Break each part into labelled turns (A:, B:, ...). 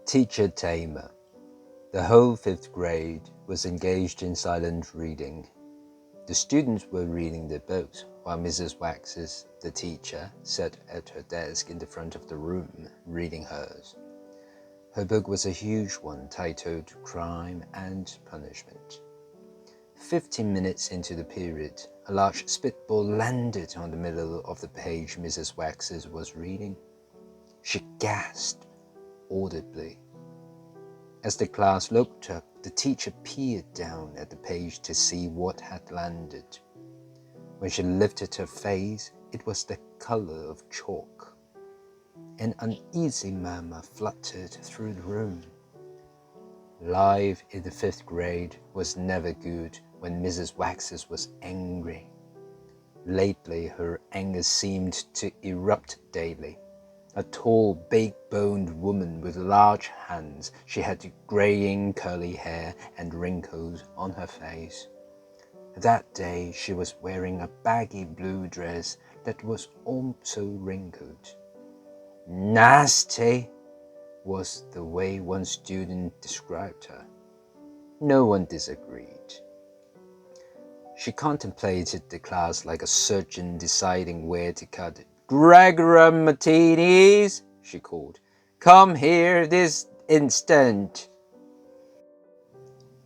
A: Teacher Tamer. The whole 5th grade was engaged in silent reading. The students were reading their books, while Mrs. Wessex, the teacher, sat at her desk in the front of the room, reading hers. Her book was a huge one titled Crime and Punishment. 15 minutes into the period, a large spitball landed on the middle of the page Mrs. Wessex was reading. She gasped audibly. As the class looked up, the teacher peered down at the page to see what had landed. When she lifted her face, it was the color of chalk. An uneasy murmur fluttered through the room. Life in the 5th grade was never good when Mrs. Wessex was angry. Lately, her anger seemed to erupt daily. A tall, big-boned woman with large hands, she had graying curly hair and wrinkles on her face. That day she was wearing a baggy blue dress that was also wrinkled. Nasty was the way one student described her. No one disagreed. She contemplated the class like a surgeon deciding where to cut it. "Gregory Martinis," she called. "Come here this instant."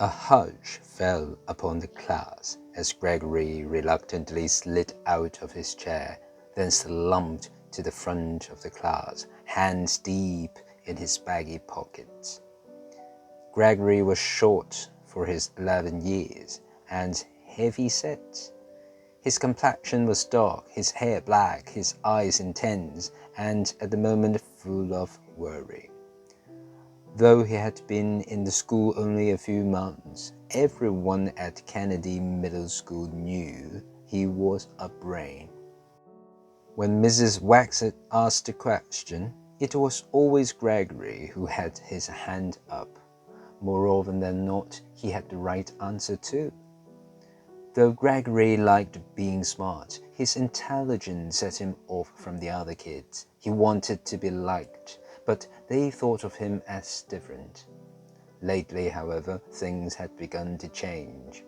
A: A hush fell upon the class as Gregory reluctantly slid out of his chair, then slumped to the front of the class, hands deep in his baggy pockets. Gregory was short for his 11 years and heavy-set. His complexion was dark, his hair black, his eyes intense, and at the moment full of worry. Though he had been in the school only a few months, everyone at Kennedy Middle School knew he was a brain. When Mrs. Wessex asked a question, it was always Gregory who had his hand up. More often than not, he had the right answer too. Though Gregory liked being smart, his intelligence set him off from the other kids. He wanted to be liked, but they thought of him as different. Lately, however, things had begun to change.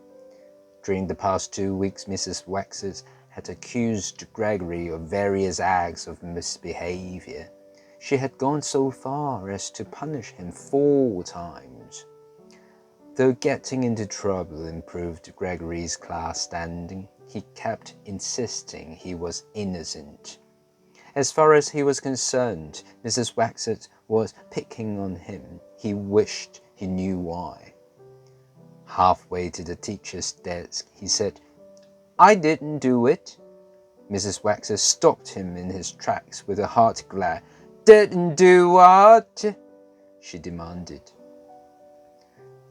A: During the past 2 weeks, Mrs. Wessex had accused Gregory of various acts of misbehavior. She had gone so far as to punish him 4 times. Though getting into trouble improved Gregory's class standing, he kept insisting he was innocent. As far as he was concerned, Mrs. Wessex was picking on him. He wished he knew why. Halfway to the teacher's desk, he said, "I didn't do it." Mrs. Wessex stopped him in his tracks with a hard glare. "Didn't do what?" she demanded.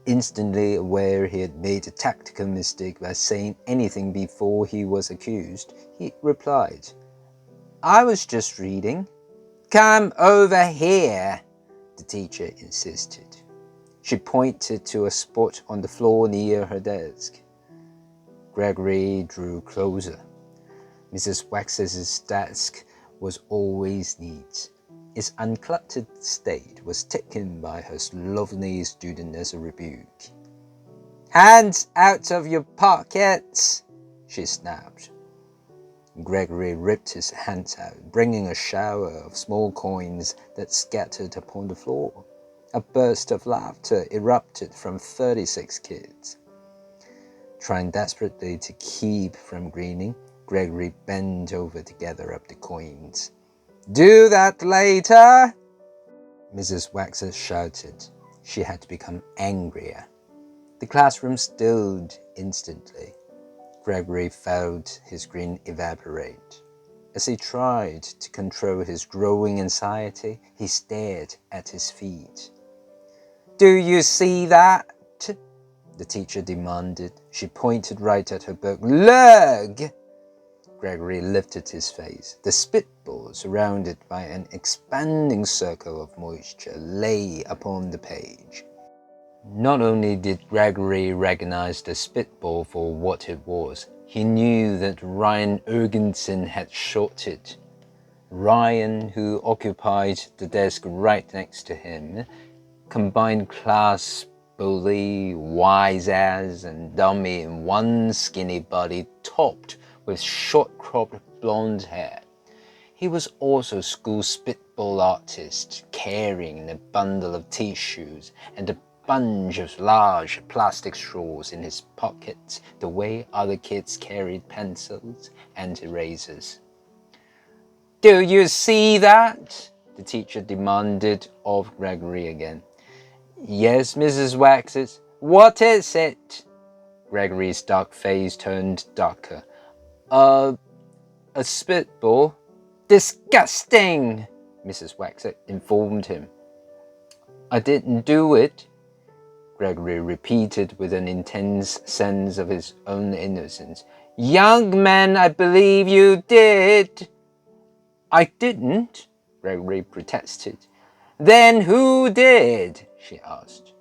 A: Instantly aware he had made a tactical mistake by saying anything before he was accused, he replied, "I was just reading." "Come over here," the teacher insisted. She pointed to a spot on the floor near her desk. Gregory drew closer. Mrs. Wessex's desk was always neat. Its uncluttered state was taken by her lovely student as a rebuke. "Hands out of your pockets," she snapped. Gregory ripped his hands out, bringing a shower of small coins that scattered upon the floor. A burst of laughter erupted from 36 kids. Trying desperately to keep from grinning, Gregory bent over to gather up the coins. "Do that later," Mrs. Wessex shouted. She had become angrier. The classroom stilled instantly. Gregory felt his grin evaporate. As he tried to control his growing anxiety, he stared at his feet. "Do you see that?" the teacher demanded. She pointed right at her book. "Look!" Gregory lifted his face. The spitball, surrounded by an expanding circle of moisture, lay upon the page. Not only did Gregory recognize the spitball for what it was, he knew that Ryan Ergenson had shot it. Ryan, who occupied the desk right next to him, combined class bully, wise-ass, and dummy in one skinny body topped with short-cropped blonde hair. He was also school spitball artist, carrying a bundle of tissues and a bunch of large plastic straws in his pockets, the way other kids carried pencils and erasers. "Do you see that?" the teacher demanded of Gregory again. "Yes, Mrs. Wessex. What is it?" Gregory's dark face turned darker. A spitball." "Disgusting," Mrs. Wessex informed him. "I didn't do it," Gregory repeated with an intense sense of his own innocence. "Young man, I believe you did." "I didn't," Gregory protested. "Then who did?" she asked.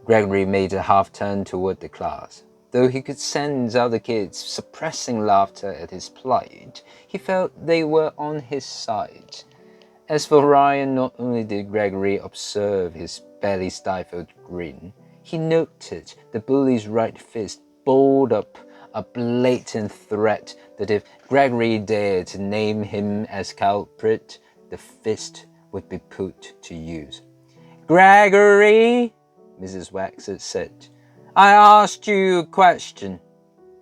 A: Gregory made a half-turn toward the class. Though he could sense other kids suppressing laughter at his plight, he felt they were on his side. As for Ryan, not only did Gregory observe his belly-stifled grin, he noted the bully's right fist balled up, a blatant threat that if Gregory dared to name him as culprit, the fist would be put to use. "Gregory," Mrs. Wessex said, "I asked you a question.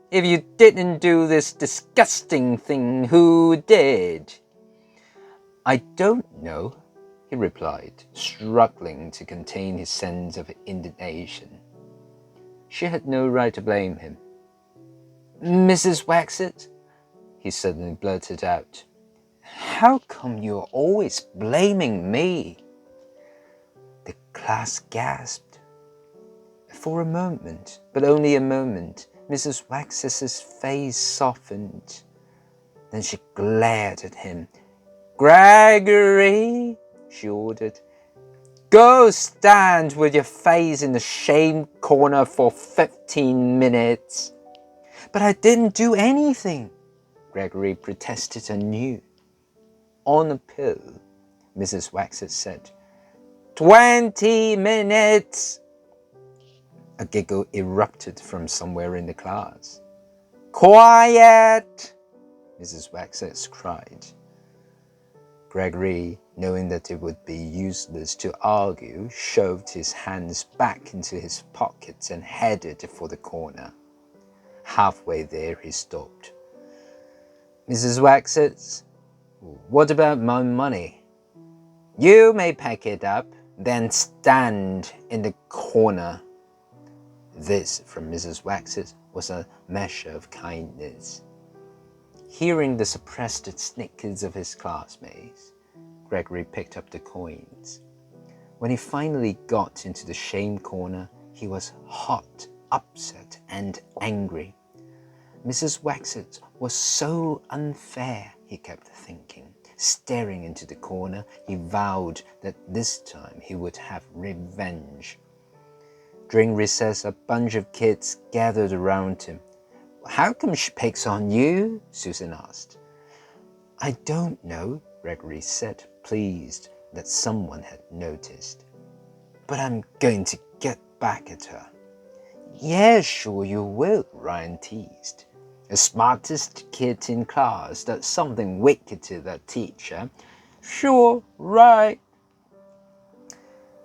A: If you didn't do this disgusting thing, who did?" "I don't know," he replied, struggling to contain his sense of indignation. She had no right to blame him. "Mrs. Wessex," he suddenly blurted out, "how come you're always blaming me?" The class gasped. For a moment, but only a moment, Mrs. Wessex's face softened. Then she glared at him. "Gregory," she ordered, "go stand with your face in the shame corner for 15 minutes. "But I didn't do anything," Gregory protested anew. On a pill, Mrs. Wessex said, 20 minutes! A giggle erupted from somewhere in the class. "Quiet!" Mrs. Wessex cried. Gregory, knowing that it would be useless to argue, shoved his hands back into his pockets and headed for the corner. Halfway there, he stopped. "Mrs. Wessex, what about my money?" "You may pack it up, then stand in the corner." This, from Mrs. Wessex, was a measure of kindness. Hearing the suppressed snickers of his classmates, Gregory picked up the coins. When he finally got into the shame corner, he was hot, upset, and angry. Mrs. Wessex was so unfair, he kept thinking. Staring into the corner, he vowed that this time he would have revenge. During recess, a bunch of kids gathered around him. "How come she picks on you?" Susan asked. "I don't know," Gregory said, pleased that someone had noticed. "But I'm going to get back at her." "Yeah, sure you will," Ryan teased. "The smartest kid in class does something wicked to that teacher." "Sure, right."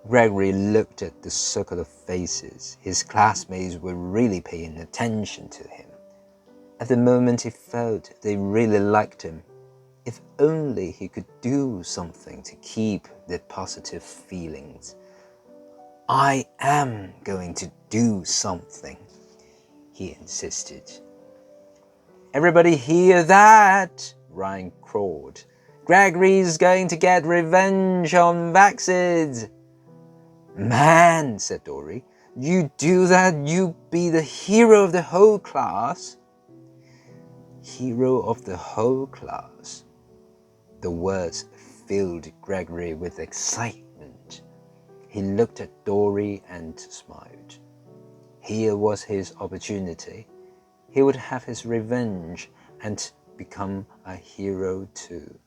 A: Gregory looked at the circle of faces. His classmates were really paying attention to him. At the moment he felt they really liked him. If only he could do something to keep their positive feelings. "I am going to do something," he insisted. "Everybody hear that?" Ryan crawled. "Gregory's going to get revenge on Wessex." "Man," said Dory, "you do that, you be the hero of the whole class." Hero of the whole class. The words filled Gregory with excitement. He looked at Dory and smiled. Here was his opportunity. He would have his revenge and become a hero too.